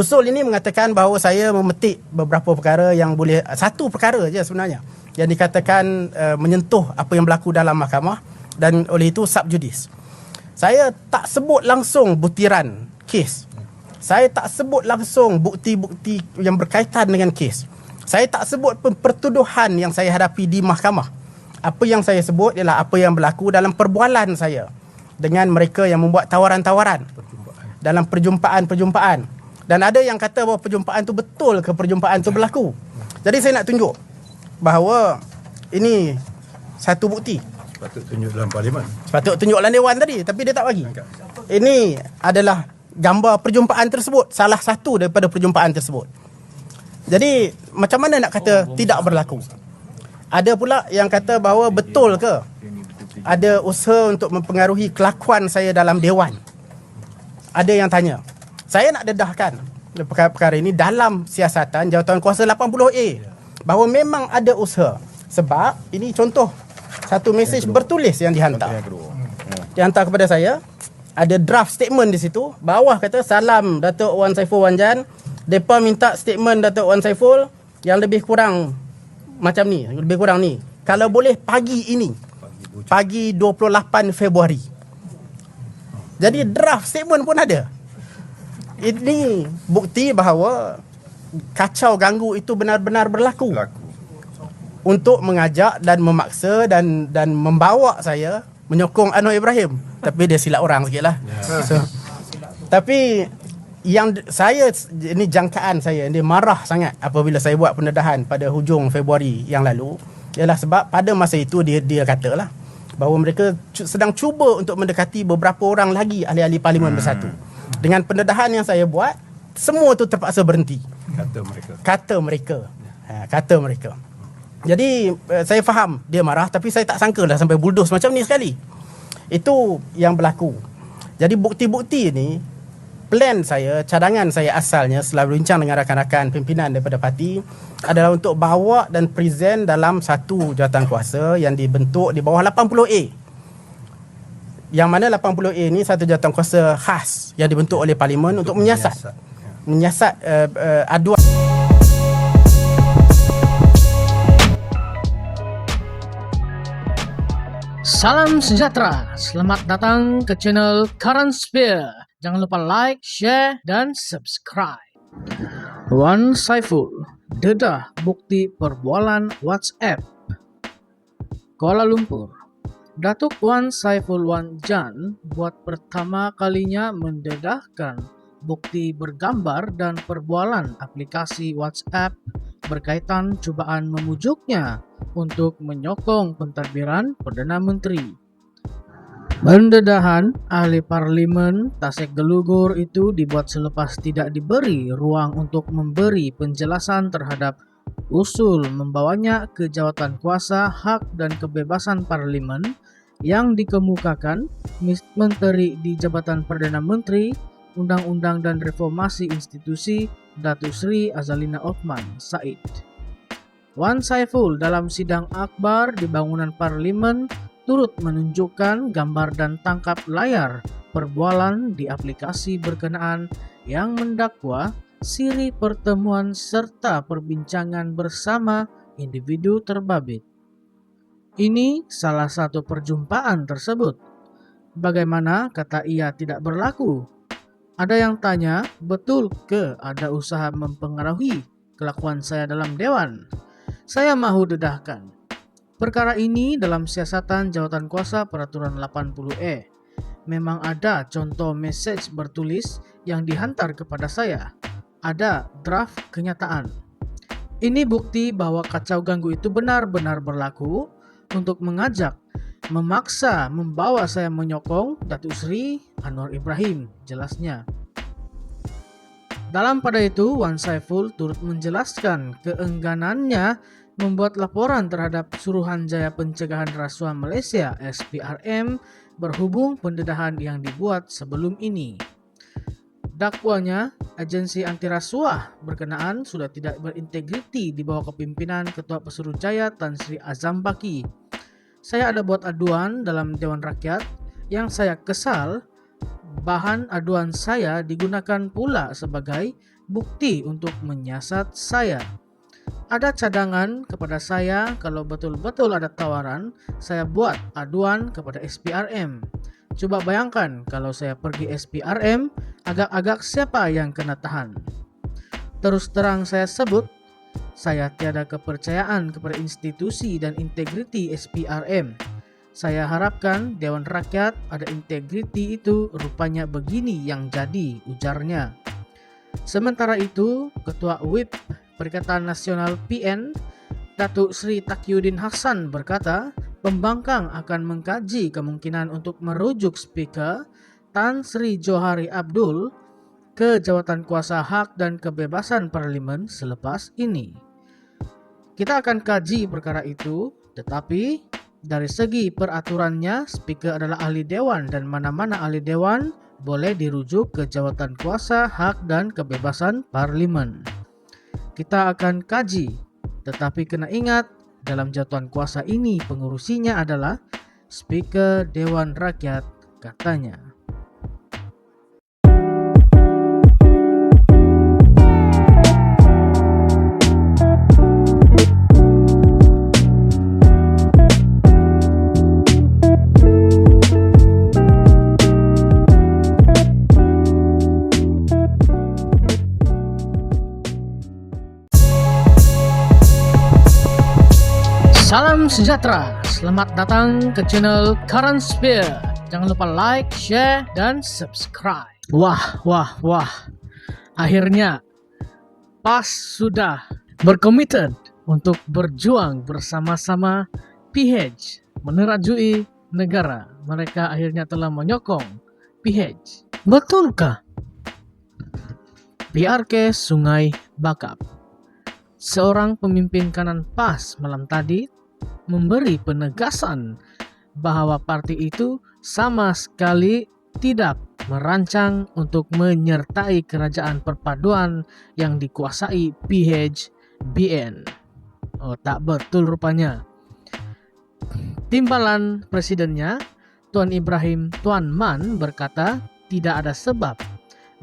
Usul ini mengatakan bahawa saya memetik beberapa perkara yang boleh, satu perkara je sebenarnya yang dikatakan menyentuh apa yang berlaku dalam mahkamah, dan oleh itu sub judice. Saya tak sebut langsung butiran kes. Saya tak sebut langsung bukti-bukti yang berkaitan dengan kes. Saya tak sebut pertuduhan yang saya hadapi di mahkamah. Apa yang saya sebut ialah apa yang berlaku dalam perbualan saya dengan mereka yang membuat tawaran-tawaran dalam perjumpaan-perjumpaan. Dan ada yang kata bahawa perjumpaan tu betul ke perjumpaan tu berlaku. Jadi saya nak tunjuk bahawa ini satu bukti. Patut tunjuk dalam parlimen. Sepatut tunjuk dalam dewan tadi, tapi dia tak bagi. Ini adalah gambar perjumpaan tersebut, salah satu daripada perjumpaan tersebut. Jadi macam mana nak kata tidak berlaku? Ada pula yang kata bahawa betul ke ada usaha untuk mempengaruhi kelakuan saya dalam dewan. Ada yang tanya. Saya nak dedahkan perkara ini dalam siasatan jawatan kuasa 80A bahawa memang ada usaha. Sebab ini contoh satu mesej bertulis yang dihantar. Dihantar kepada saya. Ada draft statement di situ. Bawah kata salam Datuk Wan Saiful Wan Jan. Depa minta statement Datuk Wan Saiful yang lebih kurang macam ni, lebih kurang ni. Kalau boleh pagi ini. Pagi 28 Februari. Jadi draft statement pun ada. Ini bukti bahawa kacau ganggu itu benar-benar berlaku. Untuk mengajak dan memaksa dan membawa saya menyokong Anwar Ibrahim. Tapi dia silap orang sikit lah. Tapi yang saya, ini jangkaan saya, dia marah sangat apabila saya buat pendedahan pada hujung Februari yang lalu. Ialah sebab pada masa itu dia katalah bahawa mereka sedang cuba untuk mendekati beberapa orang lagi ahli-ahli Parlimen Bersatu. Dengan pendedahan yang saya buat, semua tu terpaksa berhenti. Kata mereka. Jadi saya faham dia marah, tapi saya tak sangka dah sampai bulldoze macam ni sekali. Itu yang berlaku. Jadi bukti-bukti ni, plan saya, cadangan saya asalnya setelah berbincang dengan rakan-rakan pimpinan daripada parti adalah untuk bawa dan present dalam satu jawatan kuasa yang dibentuk di bawah 80A. Yang mana 80A ni satu jawatan kuasa khas yang dibentuk oleh Parlimen untuk menyiasat aduan. Salam sejahtera, selamat datang ke channel Current Sphere. Jangan lupa like, share, dan subscribe. Wan Saiful, dedah bukti perbualan WhatsApp. Kuala Lumpur, Datuk Wan Saiful Wan Jan buat pertama kalinya mendedahkan bukti bergambar dan perbualan aplikasi WhatsApp berkaitan cubaan memujuknya untuk menyokong pentadbiran Perdana Menteri. Pendedahan ahli Parlimen Tasik Gelugur itu dibuat selepas tidak diberi ruang untuk memberi penjelasan terhadap usul membawanya ke jawatan kuasa hak dan kebebasan Parlimen yang dikemukakan Menteri di Jabatan Perdana Menteri, Undang-Undang dan Reformasi Institusi Datuk Seri Azalina Othman Said. Wan Saiful dalam sidang akbar di bangunan Parlimen turut menunjukkan gambar dan tangkap layar perbualan di aplikasi berkenaan yang mendakwa siri pertemuan serta perbincangan bersama individu terbabit. Ini salah satu perjumpaan tersebut. Bagaimana kata ia tidak berlaku? Ada yang tanya, betul ke ada usaha mempengaruhi kelakuan saya dalam dewan? Saya mahu dedahkan. Perkara ini dalam siasatan jawatan kuasa peraturan 80E. Memang ada contoh mesej bertulis yang dihantar kepada saya. Ada draft kenyataan. Ini bukti bahwa kacau ganggu itu benar-benar berlaku untuk mengajak, memaksa, membawa saya menyokong Datuk Seri Anwar Ibrahim, jelasnya. Dalam pada itu, Wan Saiful turut menjelaskan keengganannya membuat laporan terhadap Suruhanjaya Pencegahan Rasuah Malaysia SPRM berhubung pendedahan yang dibuat sebelum ini. Dakwanya, agensi anti rasuah berkenaan sudah tidak berintegriti di bawah kepimpinan Ketua Pesuruhjaya Tan Sri Azam Baki. Saya ada buat aduan dalam Dewan Rakyat yang saya kesal bahan aduan saya digunakan pula sebagai bukti untuk menyiasat saya. Ada cadangan kepada saya, kalau betul-betul ada tawaran, saya buat aduan kepada SPRM. Coba bayangkan kalau saya pergi SPRM, agak-agak siapa yang kena tahan? Terus terang saya sebut, saya tiada kepercayaan kepada institusi dan integriti SPRM. Saya harapkan Dewan Rakyat ada integriti itu, rupanya begini yang jadi, ujarnya. Sementara itu, Ketua WIP Perikatan Nasional PN, Datuk Sri Taqiyuddin Hasan berkata, pembangkang akan mengkaji kemungkinan untuk merujuk Speaker Tan Sri Johari Abdul ke jawatan kuasa hak dan kebebasan Parlimen selepas ini. Kita akan kaji perkara itu, tetapi dari segi peraturannya, Speaker adalah ahli dewan dan mana-mana ahli dewan boleh dirujuk ke jawatan kuasa hak dan kebebasan Parlimen. Kita akan kaji, tetapi kena ingat, dalam jawatan kuasa ini pengurusinya adalah Speaker Dewan Rakyat, katanya. Salam sejahtera, selamat datang ke channel Current Sphere. Jangan lupa like, share, dan subscribe. Wah, akhirnya PAS sudah berkomitmen untuk berjuang bersama-sama PH menerajui negara. Mereka akhirnya telah menyokong PH. Betulkah? PRK Sungai Bakap, seorang pemimpin kanan PAS malam tadi memberi penegasan bahwa parti itu sama sekali tidak merancang untuk menyertai kerajaan perpaduan yang dikuasai PHBN. Oh, tak betul rupanya. Timbalan presidennya, Tuan Ibrahim Tuan Man, berkata tidak ada sebab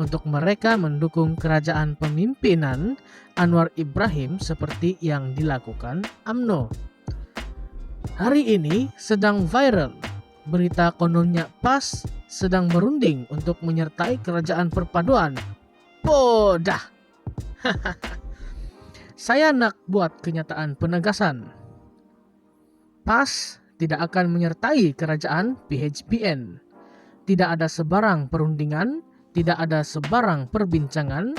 untuk mereka mendukung kerajaan pemimpinan Anwar Ibrahim seperti yang dilakukan UMNO. Hari ini sedang viral berita kononnya PAS sedang berunding untuk menyertai kerajaan perpaduan. Bodah. Saya nak buat kenyataan penegasan. PAS tidak akan menyertai kerajaan PHBN. Tidak ada sebarang perundingan, tidak ada sebarang perbincangan,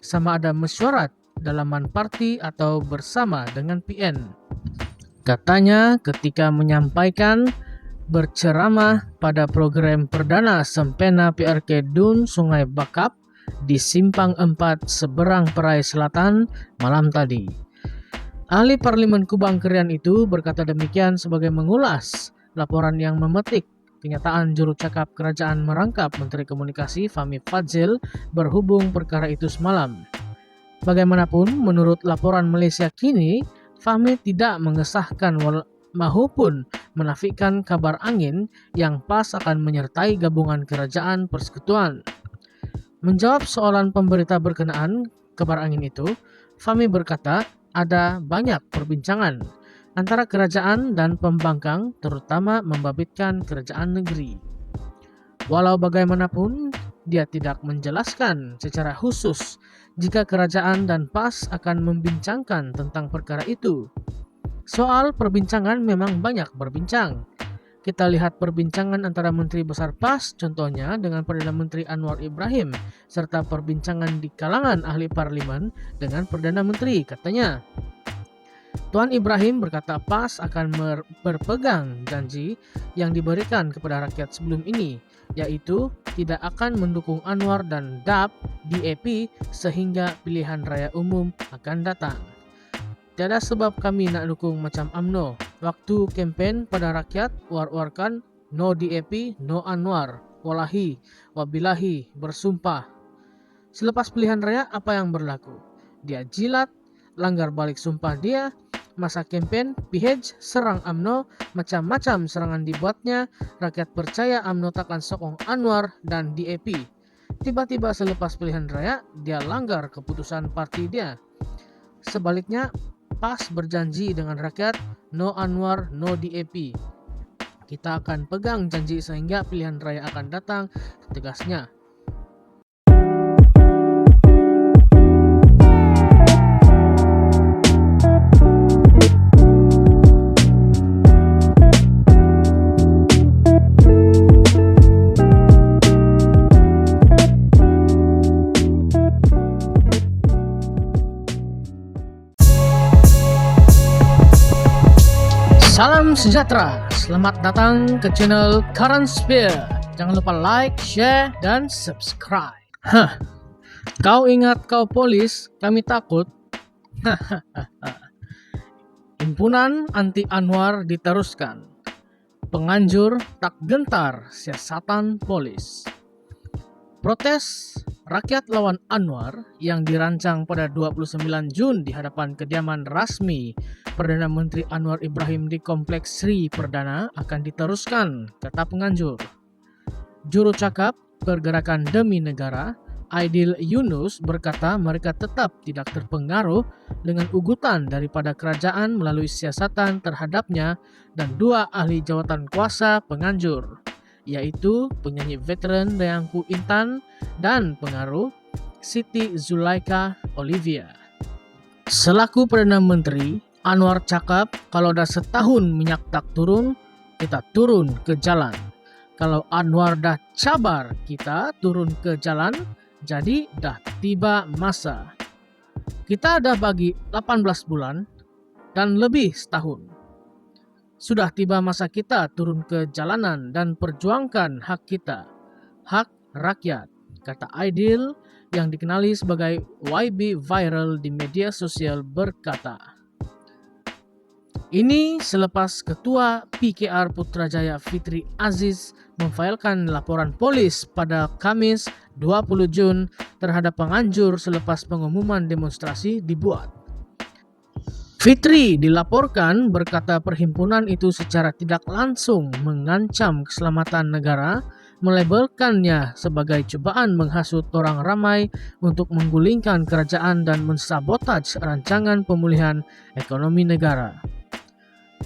sama ada mesyuarat dalaman parti atau bersama dengan PN. Katanya ketika menyampaikan berceramah pada program perdana Sempena PRK Dun Sungai Bakap di Simpang 4 seberang Perai Selatan malam tadi. Ahli Parlimen Kubang Krian itu berkata demikian sebagai mengulas laporan yang memetik kenyataan juru cakap kerajaan merangkap Menteri Komunikasi Fahmi Fadzil berhubung perkara itu semalam. Bagaimanapun, menurut laporan Malaysia kini, Fahmi tidak mengesahkan maupun menafikan kabar angin yang PAS akan menyertai gabungan kerajaan persekutuan. Menjawab soalan pemberita berkenaan kabar angin itu, Fahmi berkata ada banyak perbincangan antara kerajaan dan pembangkang, terutama membabitkan kerajaan negeri. Walau bagaimanapun, dia tidak menjelaskan secara khusus jika kerajaan dan PAS akan membincangkan tentang perkara itu. Soal perbincangan memang banyak berbincang. Kita lihat perbincangan antara Menteri Besar PAS contohnya dengan Perdana Menteri Anwar Ibrahim, serta perbincangan di kalangan ahli parlimen dengan Perdana Menteri, katanya. Tuan Ibrahim berkata PAS akan berpegang janji yang diberikan kepada rakyat sebelum ini, yaitu tidak akan mendukung Anwar dan DAP sehingga pilihan raya umum akan datang. Tiada sebab kami nak dukung macam UMNO. Waktu kempen pada rakyat, war-warkan no DAP, no Anwar. Wallahi, wabilahi, bersumpah. Selepas pilihan raya, apa yang berlaku? Dia jilat, langgar balik sumpah dia. Masa kempen, PH serang UMNO, macam-macam serangan dibuatnya. Rakyat percaya UMNO takkan sokong Anwar dan DAP. Tiba-tiba selepas pilihan raya, dia langgar keputusan parti dia. Sebaliknya, PAS berjanji dengan rakyat, no Anwar, no DAP. Kita akan pegang janji sehingga pilihan raya akan datang, tegasnya. Salam sejahtera, selamat datang ke channel Current Sphere. Jangan lupa like, share, dan subscribe. Kau ingat kau polis, kami takut. Himpunan anti Anwar diteruskan. Penganjur tak gentar siasatan polis. Protes rakyat lawan Anwar yang dirancang pada 29 Jun di hadapan kediaman rasmi Perdana Menteri Anwar Ibrahim di Kompleks Sri Perdana akan diteruskan, kata penganjur. Juru cakap Pergerakan Demi Negara, Aidil Yunus, berkata mereka tetap tidak terpengaruh dengan ugutan daripada kerajaan melalui siasatan terhadapnya dan dua ahli jawatan kuasa penganjur, yaitu penyanyi veteran Dayangku Intan dan pengaruh Siti Zulaika Olivia. Selaku Perdana Menteri, Anwar cakap kalau dah setahun minyak tak turun, kita turun ke jalan. Kalau Anwar dah cabar, kita turun ke jalan, jadi dah tiba masa. Kita dah bagi 18 bulan dan lebih setahun. Sudah tiba masa kita turun ke jalanan dan perjuangkan hak kita, hak rakyat, kata Aidil yang dikenali sebagai YB Viral di media sosial berkata. Ini selepas Ketua PKR Putrajaya Fitri Aziz memfailkan laporan polis pada Kamis 20 Jun terhadap penganjur selepas pengumuman demonstrasi dibuat. Fitri dilaporkan berkata perhimpunan itu secara tidak langsung mengancam keselamatan negara, melabelkannya sebagai cobaan menghasut orang ramai untuk menggulingkan kerajaan dan mensabotaj rancangan pemulihan ekonomi negara.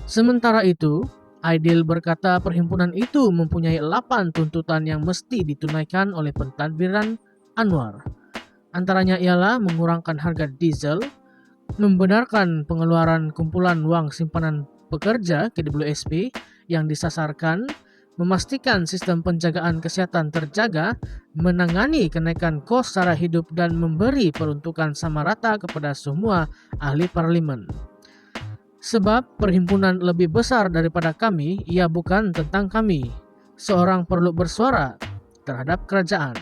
Sementara itu, Aidil berkata perhimpunan itu mempunyai 8 tuntutan yang mesti ditunaikan oleh pentadbiran Anwar. Antaranya ialah mengurangkan harga diesel, membenarkan pengeluaran kumpulan wang simpanan pekerja KWSP yang disasarkan, memastikan sistem penjagaan kesihatan terjaga, menangani kenaikan kos sara hidup dan memberi peruntukan sama rata kepada semua ahli parlimen. Sebab perhimpunan lebih besar daripada kami, ia bukan tentang kami. Seorang perlu bersuara terhadap kerajaan.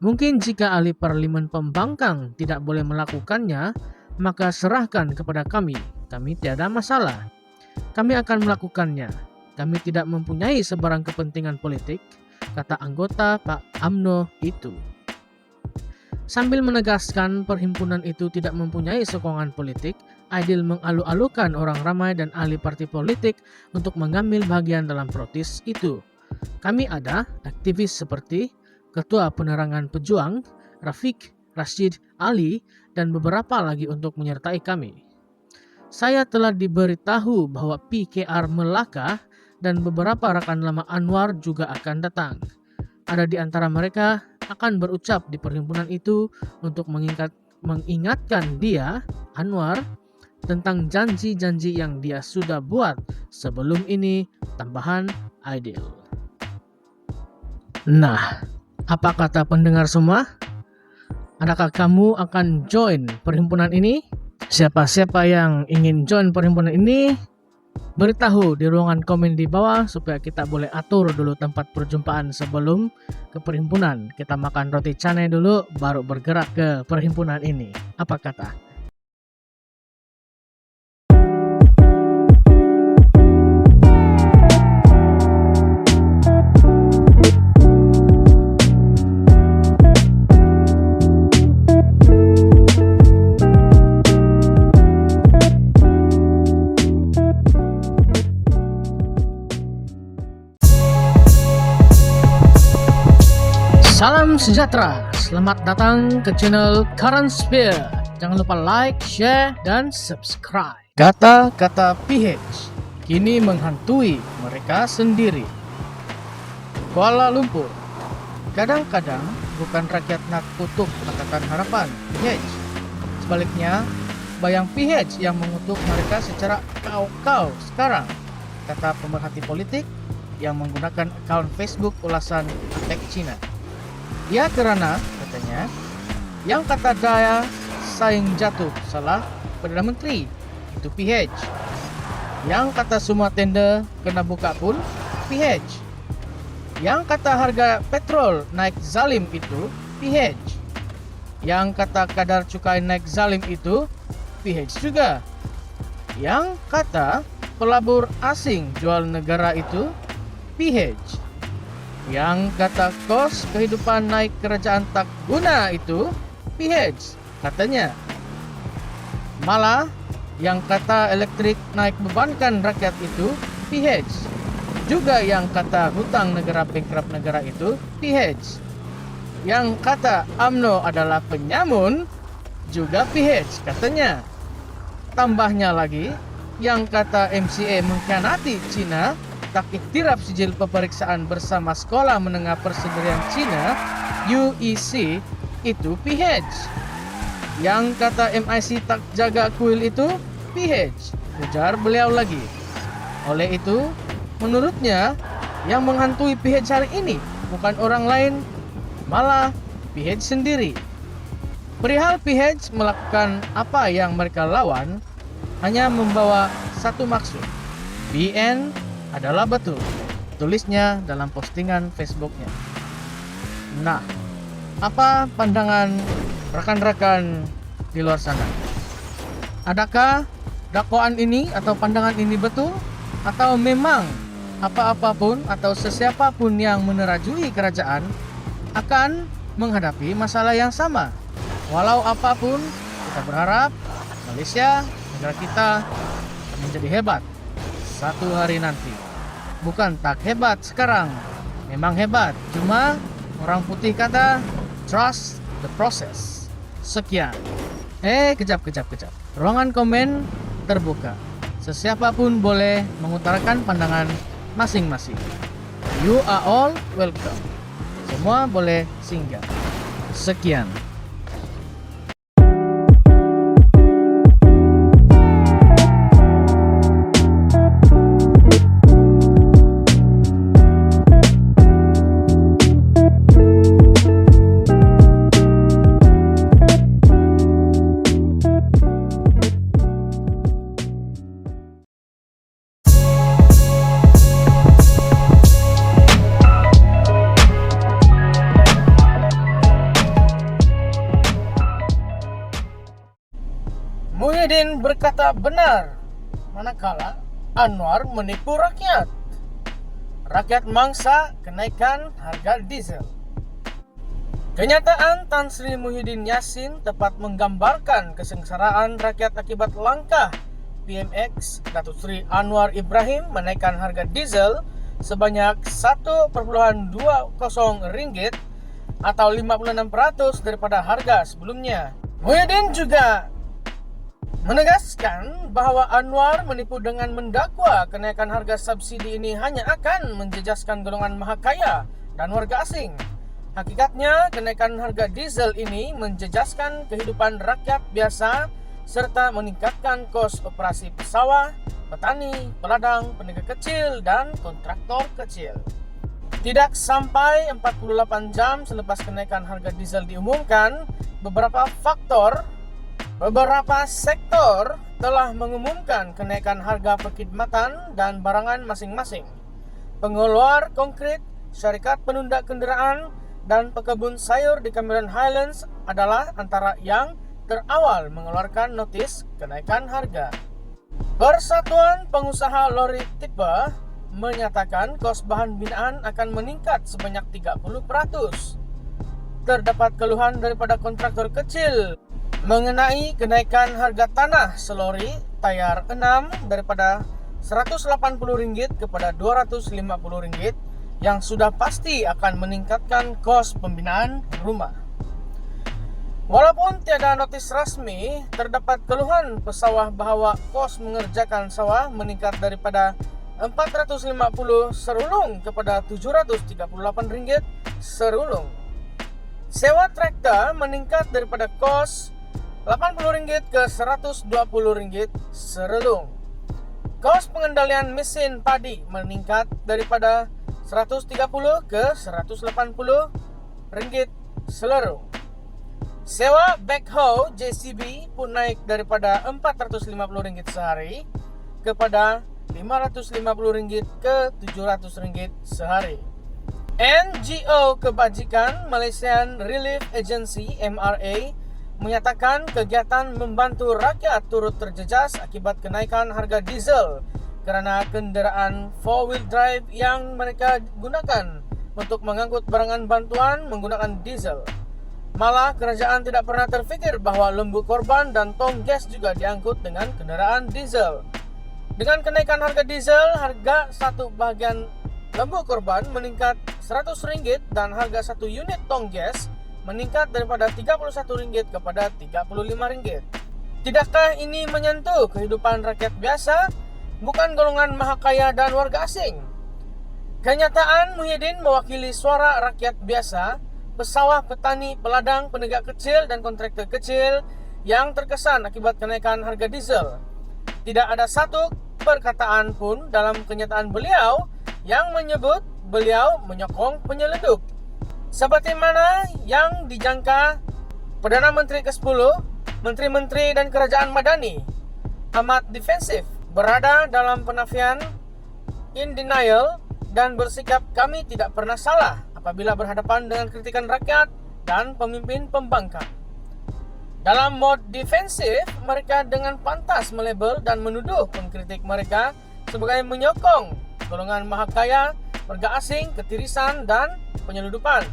Mungkin jika ahli parlimen pembangkang tidak boleh melakukannya, maka serahkan kepada kami. Kami tiada masalah. Kami akan melakukannya. Kami tidak mempunyai sebarang kepentingan politik, kata anggota Pak UMNO itu. Sambil menegaskan perhimpunan itu tidak mempunyai sokongan politik, Aidil mengalu-alukan orang ramai dan ahli parti politik untuk mengambil bagian dalam protes itu. Kami ada aktivis seperti Ketua Penerangan Pejuang, Rafiq Rashid Ali, dan beberapa lagi untuk menyertai kami. Saya telah diberitahu bahwa PKR Melaka dan beberapa rekan lama Anwar juga akan datang. Ada di antara mereka akan berucap di perhimpunan itu untuk mengingatkan dia, Anwar, tentang janji-janji yang dia sudah buat sebelum ini, tambahan Aidil. Nah, apa kata pendengar semua? Adakah kamu akan join perhimpunan ini? Siapa-siapa yang ingin join perhimpunan ini, beritahu di ruangan komen di bawah supaya kita boleh atur dulu tempat perjumpaan sebelum ke perhimpunan. Kita makan roti canai dulu baru bergerak ke perhimpunan ini. Apa kata? Salam Salam sejahtera, selamat datang ke channel Current Sphere. Jangan lupa like, share, dan subscribe. Kata-kata PH kini menghantui mereka sendiri. Kuala Lumpur, kadang-kadang bukan rakyat nak kutuk Pakatan Harapan PH. Sebaliknya, bayang PH yang mengutuk mereka secara kau-kau sekarang, kata pemerhati politik yang menggunakan akun Facebook ulasan Attack China. Ya kerana, katanya, yang kata daya saing jatuh salah Perdana Menteri, itu PH. Yang kata semua tender kena buka pun, PH. Yang kata harga petrol naik zalim itu, PH. Yang kata kadar cukai naik zalim itu, PH juga. Yang kata pelabur asing jual negara itu, PH. Yang kata kos kehidupan naik kerajaan tak guna itu, PH, katanya. Malah yang kata elektrik naik bebankan rakyat itu, PH. Juga yang kata hutang negara bankrupt negara itu, PH. Yang kata UMNO adalah penyamun, juga PH, katanya. Tambahnya lagi, yang kata MCA mengkhianati Cina, tak iktiraf sijil pemeriksaan bersama Sekolah Menengah Persendirian Cina UEC itu PH. Yang kata MIC tak jaga kuil itu PH, ujar beliau lagi. Oleh itu, menurutnya yang menghantui PH hari ini bukan orang lain, malah PH sendiri. Perihal PH melakukan apa yang mereka lawan hanya membawa satu maksud. BN adalah betul, tulisnya dalam postingan Facebooknya. Nah, apa pandangan rekan-rekan di luar sana? Adakah dakwaan ini atau pandangan ini betul? Atau memang apa-apapun atau sesiapapun yang menerajui kerajaan akan menghadapi masalah yang sama? Walau apapun, kita berharap Malaysia, negara kita, akan menjadi hebat satu hari nanti. Bukan tak hebat sekarang, memang hebat. Cuma orang putih kata trust the process. Sekian. Kejap. Ruangan komen terbuka. Sesiapapun boleh mengutarakan pandangan masing-masing. You are all welcome. Semua boleh singgah. Sekian. Muhyiddin berkata benar, manakala Anwar menipu rakyat. Rakyat mangsa kenaikan harga diesel. Kenyataan Tan Sri Muhyiddin Yassin tepat menggambarkan kesengsaraan rakyat akibat langkah PMX Datuk Seri Anwar Ibrahim menaikkan harga diesel sebanyak Rp1.20 atau 56% daripada harga sebelumnya. Muhyiddin juga menegaskan bahawa Anwar menipu dengan mendakwa kenaikan harga subsidi ini hanya akan menjejaskan golongan maha kaya dan warga asing. Hakikatnya, kenaikan harga diesel ini menjejaskan kehidupan rakyat biasa serta meningkatkan kos operasi pesawah, petani, peladang, peniaga kecil dan kontraktor kecil. Tidak sampai 48 jam selepas kenaikan harga diesel diumumkan, beberapa sektor telah mengumumkan kenaikan harga perkhidmatan dan barangan masing-masing. Pengeluar konkret, syarikat penunda kenderaan, dan pekebun sayur di Cameron Highlands adalah antara yang terawal mengeluarkan notis kenaikan harga. Persatuan Pengusaha Lori Tipper menyatakan kos bahan binaan akan meningkat sebanyak 30%. Terdapat keluhan daripada kontraktor kecil mengenai kenaikan harga tanah selori tayar 6 daripada RM180 kepada RM250 yang sudah pasti akan meningkatkan kos pembinaan rumah. Walaupun tiada notis rasmi, terdapat keluhan pesawah bahwa kos mengerjakan sawah meningkat daripada Rp450 serulung kepada Rp738 serulung. Sewa traktor meningkat daripada kos Rp80 ke Rp120 serulung. Kos pengendalian mesin padi meningkat daripada Rp130 ke Rp180 serulung. Sewa backhoe JCB pun naik daripada Rp450 sehari kepada Rp550 ke Rp700 sehari. NGO Kebajikan Malaysian Relief Agency MRA menyatakan kegiatan membantu rakyat turut terjejas akibat kenaikan harga diesel kerana kenderaan 4-wheel drive yang mereka gunakan untuk mengangkut barangan bantuan menggunakan diesel. Malah kerajaan tidak pernah terfikir bahawa lembu korban dan tong gas juga diangkut dengan kenderaan diesel. Dengan kenaikan harga diesel, harga satu bahagian lembu korban meningkat RM100 dan harga satu unit tong gas meningkat daripada RM31 kepada RM35. Tidakkah ini menyentuh kehidupan rakyat biasa, bukan golongan mahakaya dan warga asing? Kenyataan Muhyiddin mewakili suara rakyat biasa, pesawah, petani, peladang, penegak kecil dan kontraktor kecil yang terkesan akibat kenaikan harga diesel. Tidak ada satu perkataan pun dalam kenyataan beliau yang menyebut beliau menyokong penyelundup. Seperti mana yang dijangka Perdana Menteri ke-10, Menteri-Menteri dan Kerajaan Madani amat defensif, berada dalam penafian in denial dan bersikap kami tidak pernah salah apabila berhadapan dengan kritikan rakyat dan pemimpin pembangkang. Dalam mod defensif, mereka dengan pantas melabel dan menuduh pengkritik mereka sebagai menyokong golongan mahakaya, warga asing, ketirisan dan penyelundupan.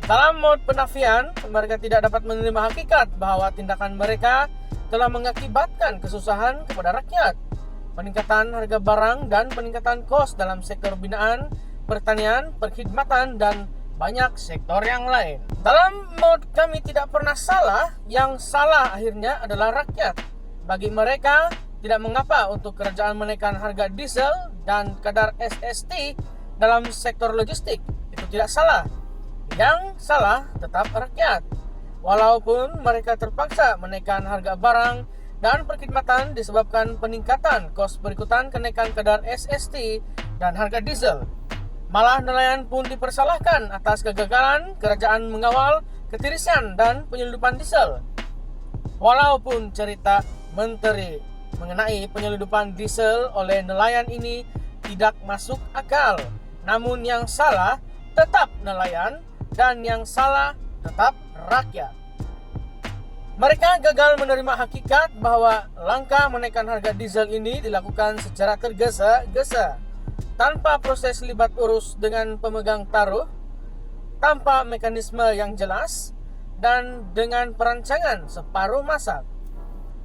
Dalam mod penafian, mereka tidak dapat menerima hakikat bahawa tindakan mereka telah mengakibatkan kesusahan kepada rakyat, peningkatan harga barang dan peningkatan kos dalam sektor binaan, pertanian, perkhidmatan dan banyak sektor yang lain. Dalam mod kami tidak pernah salah, yang salah akhirnya adalah rakyat. Bagi mereka, tidak mengapa untuk kerajaan menaikkan harga diesel dan kadar SST dalam sektor logistik. Itu tidak salah. Yang salah tetap rakyat. Walaupun mereka terpaksa menaikkan harga barang dan perkhidmatan disebabkan peningkatan kos berikutan kenaikan kadar SST dan harga diesel. Malah nelayan pun dipersalahkan atas kegagalan kerajaan mengawal ketirisan dan penyelundupan diesel. Walaupun cerita menteri mengenai penyelundupan diesel oleh nelayan ini tidak masuk akal, namun yang salah tetap nelayan dan yang salah tetap rakyat. Mereka gagal menerima hakikat bahawa langkah menaikkan harga diesel ini dilakukan secara tergesa-gesa, tanpa proses libat urus dengan pemegang taruh, tanpa mekanisme yang jelas, dan dengan perancangan separuh masak.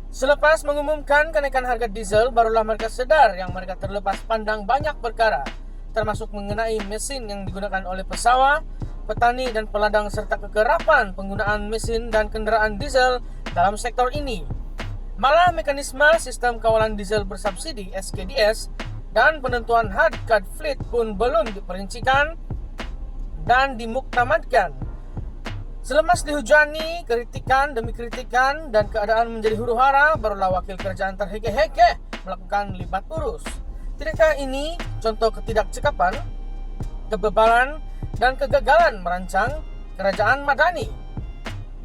Selepas mengumumkan kenaikan harga diesel, barulah mereka sedar yang mereka terlepas pandang banyak perkara, termasuk mengenai mesin yang digunakan oleh pesawah, petani dan peladang serta kekerapan penggunaan mesin dan kenderaan diesel dalam sektor ini. Malah mekanisme sistem kawalan diesel bersubsidi SKDS dan penentuan had-card fleet pun belum diperincikan dan dimuktamadkan. Selepas dihujani kritikan demi kritikan dan keadaan menjadi huru-hara, barulah wakil kerajaan terhekeh-hekeh melakukan libat urus. Tidakkah ini contoh ketidakcekapan, kebebalan dan kegagalan merancang kerajaan Madani?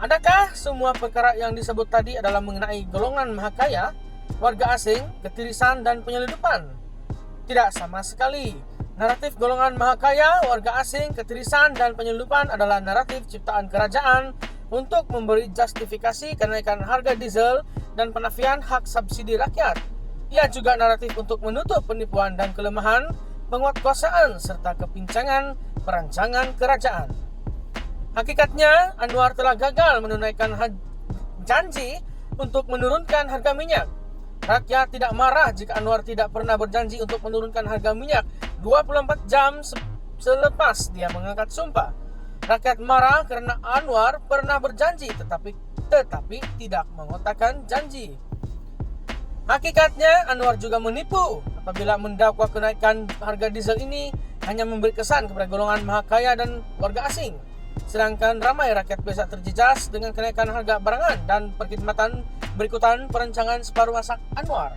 Adakah semua perkara yang disebut tadi adalah mengenai golongan mahakaya, warga asing, ketirisan dan penyelundupan? Tidak sama sekali. Naratif golongan mahakaya, warga asing, ketirisan dan penyelundupan adalah naratif ciptaan kerajaan untuk memberi justifikasi kenaikan harga diesel dan penafian hak subsidi rakyat. Ia juga naratif untuk menutup penipuan dan kelemahan, penguatkuasaan serta kepincangan perancangan kerajaan. Hakikatnya, Anwar telah gagal menunaikan janji untuk menurunkan harga minyak. Rakyat tidak marah jika Anwar tidak pernah berjanji untuk menurunkan harga minyak 24 jam selepas dia mengangkat sumpah. Rakyat marah karena Anwar pernah berjanji tetapi tidak mengotakkan janji. Hakikatnya Anwar juga menipu apabila mendakwa kenaikan harga diesel ini hanya memberi kesan kepada golongan maha kaya dan warga asing. Sedangkan ramai rakyat biasa terjejas dengan kenaikan harga barangan dan perkhidmatan berikutan perancangan separuh masa Anwar.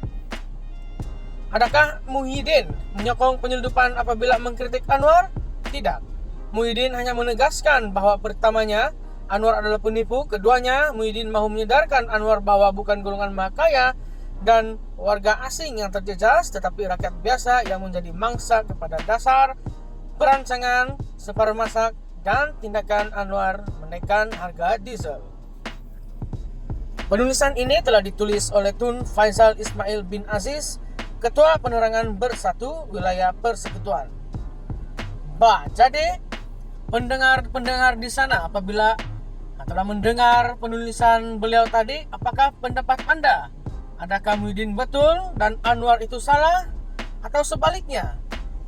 Adakah Muhyiddin menyokong penyelundupan apabila mengkritik Anwar? Tidak. Muhyiddin hanya menegaskan bahwa pertamanya Anwar adalah penipu, keduanya Muhyiddin mahu menyadarkan Anwar bahwa bukan golongan maha kaya dan warga asing yang terjejas, tetapi rakyat biasa yang menjadi mangsa kepada dasar perancangan separuh masak dan tindakan Anwar menaikkan harga diesel. Penulisan ini telah ditulis oleh Tun Faisal Ismail bin Aziz, Ketua Penerangan Bersatu Wilayah Persekutuan. Jadi pendengar di sana apabila telah mendengar penulisan beliau tadi, apakah pendapat Anda? Adakah Muhyiddin betul dan Anwar itu salah? Atau sebaliknya?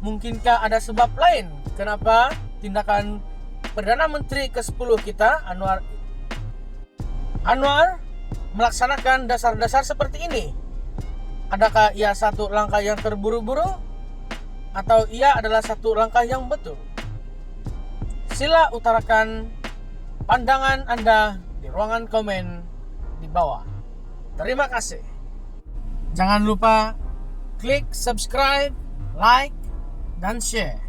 Mungkinkah ada sebab lain kenapa tindakan Perdana Menteri ke-10 kita, Anwar melaksanakan dasar-dasar seperti ini? Adakah ia satu langkah yang terburu-buru? Atau ia adalah satu langkah yang betul? Sila utarakan pandangan Anda di ruangan komen di bawah. Terima kasih. Jangan lupa klik subscribe, like, dan share.